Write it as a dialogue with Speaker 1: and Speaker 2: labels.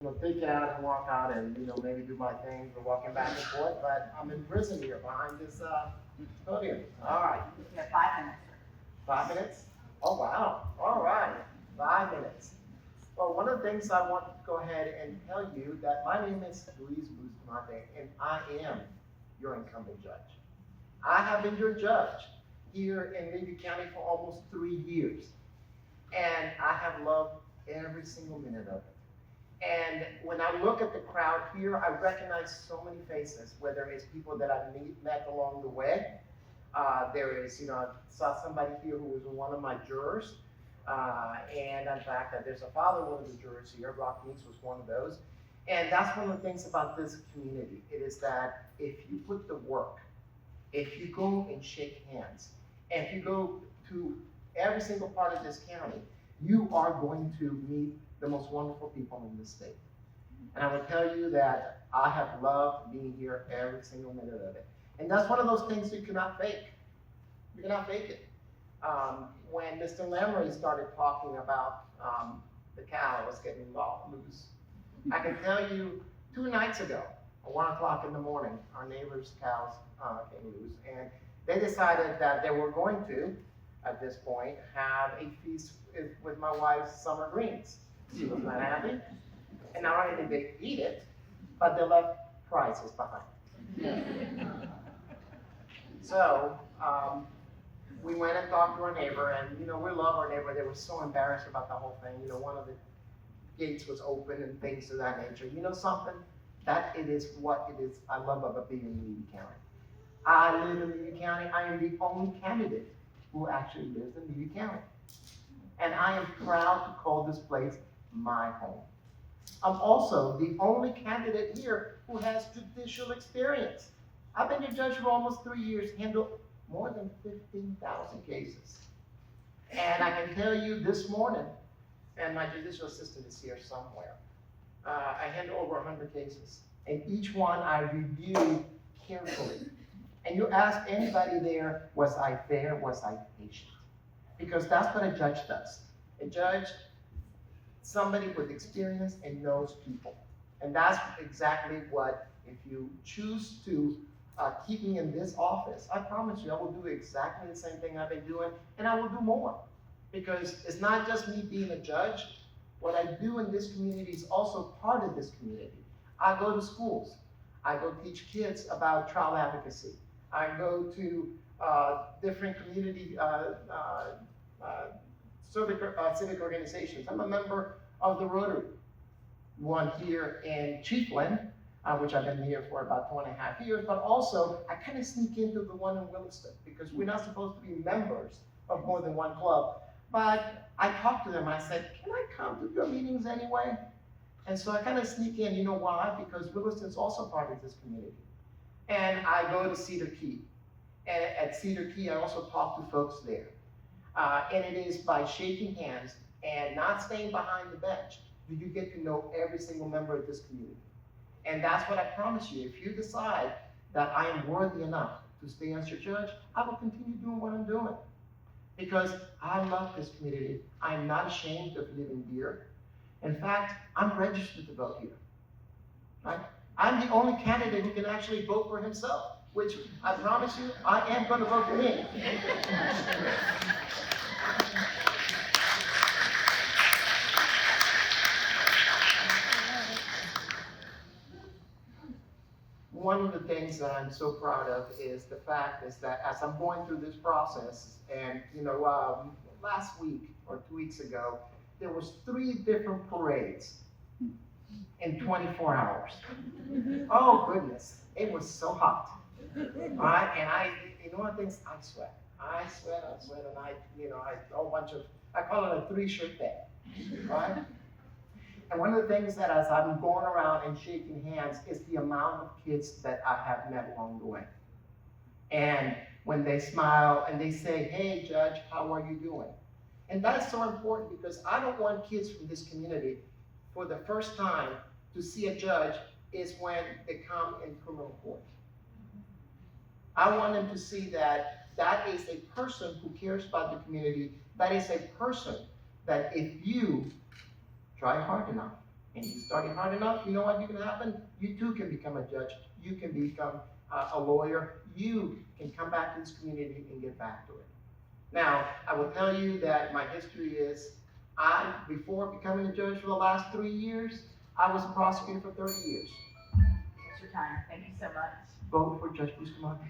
Speaker 1: Take it out and walk out and, maybe do my thing for walking back and forth, but I'm in prison here behind this, podium. All right.
Speaker 2: You have 5 minutes.
Speaker 1: 5 minutes? Oh, wow. All right. 5 minutes. Well, one of the things I want to go ahead and tell you that my name is Luis Bustamante, and I am your incumbent judge. I have been your judge here in Levy County for almost 3 years, and I have loved every single minute of it. And when I look at the crowd here, I recognize so many faces, whether it's people that I've met along the way. There is, I saw somebody here who was one of my jurors. And in fact, there's a father, one of the jurors here, Rock Meeks was one of those. And that's one of the things about this community. It is that if you put the work, if you go and shake hands, and if you go to every single part of this county, you are going to meet the most wonderful people in this state. And I will tell you that I have loved being here every single minute of it. And that's one of those things you cannot fake. You cannot fake it. When Mr. Lamry started talking about the cows getting loose, I can tell you 2 nights ago, at 1 o'clock in the morning, our neighbor's cows came loose. And they decided that they were going to, at this point, have a feast with my wife's summer greens. She was not happy. And not only did they eat it, but they left prizes behind. So we went and talked to our neighbor, and we love our neighbor. They were so embarrassed about the whole thing. One of the gates was open and things of that nature. You know something? That it is what it is I love about being in Levy County. I live in Levy County. I am the only candidate who actually lives in Levy County. And I am proud to call this place my home. I'm also the only candidate here who has judicial experience. I've been a judge for almost 3 years, handled more than 15,000 cases. And I can tell you this morning, and my judicial assistant is here somewhere, I handle over 100 cases. And each one I review carefully. And you ask anybody there, was I fair, was I patient? Because that's what a judge does. A judge, somebody with experience and knows people. And that's exactly what, if you choose to keep me in this office, I promise you I will do exactly the same thing I've been doing, and I will do more. Because it's not just me being a judge. What I do in this community is also part of this community. I go to schools. I go teach kids about child advocacy. I go to different community civic organizations. I'm a member of the Rotary, one here in Chiefland, which I've been here for about 2.5 years, but also I kind of sneak into the one in Williston because we're not supposed to be members of more than one club. But I talked to them, I said, can I come to your meetings anyway? And so I kind of sneak in, you know why? Because Williston's also part of this community. And I go to Cedar Key. And at Cedar Key, I also talk to folks there. And it is by shaking hands and not staying behind the bench do you get to know every single member of this community. And that's what I promise you. If you decide that I am worthy enough to stay as your judge, I will continue doing what I'm doing. Because I love this community. I am not ashamed of living here. In fact, I'm registered to vote here. Right? I'm the only candidate who can actually vote for himself, which I promise you, I am going to vote for me. One of the things that I'm so proud of is the fact is that as I'm going through this process, and last week or 2 weeks ago, there was 3 different parades in 24 hours. Oh goodness, it was so hot. All right, and one of the things, I sweat, and I a whole bunch of, I call it a 3-shirt day, right? And one of the things that as I'm going around and shaking hands is the amount of kids that I have met along the way. And when they smile and they say, hey, Judge, how are you doing? And that's so important because I don't want kids from this community for the first time to see a judge is when they come in criminal court. I want them to see that that is a person who cares about the community. That is a person that if you try hard enough, and you study hard enough, you know what can happen? You too can become a judge. You can become a lawyer. You can come back to this community and get back to it. Now, I will tell you that my history is, before becoming a judge for the last 3 years, I was a prosecutor for 30 years.
Speaker 2: That's your time. Thank you so much.
Speaker 1: Vote for Judge Bustamante.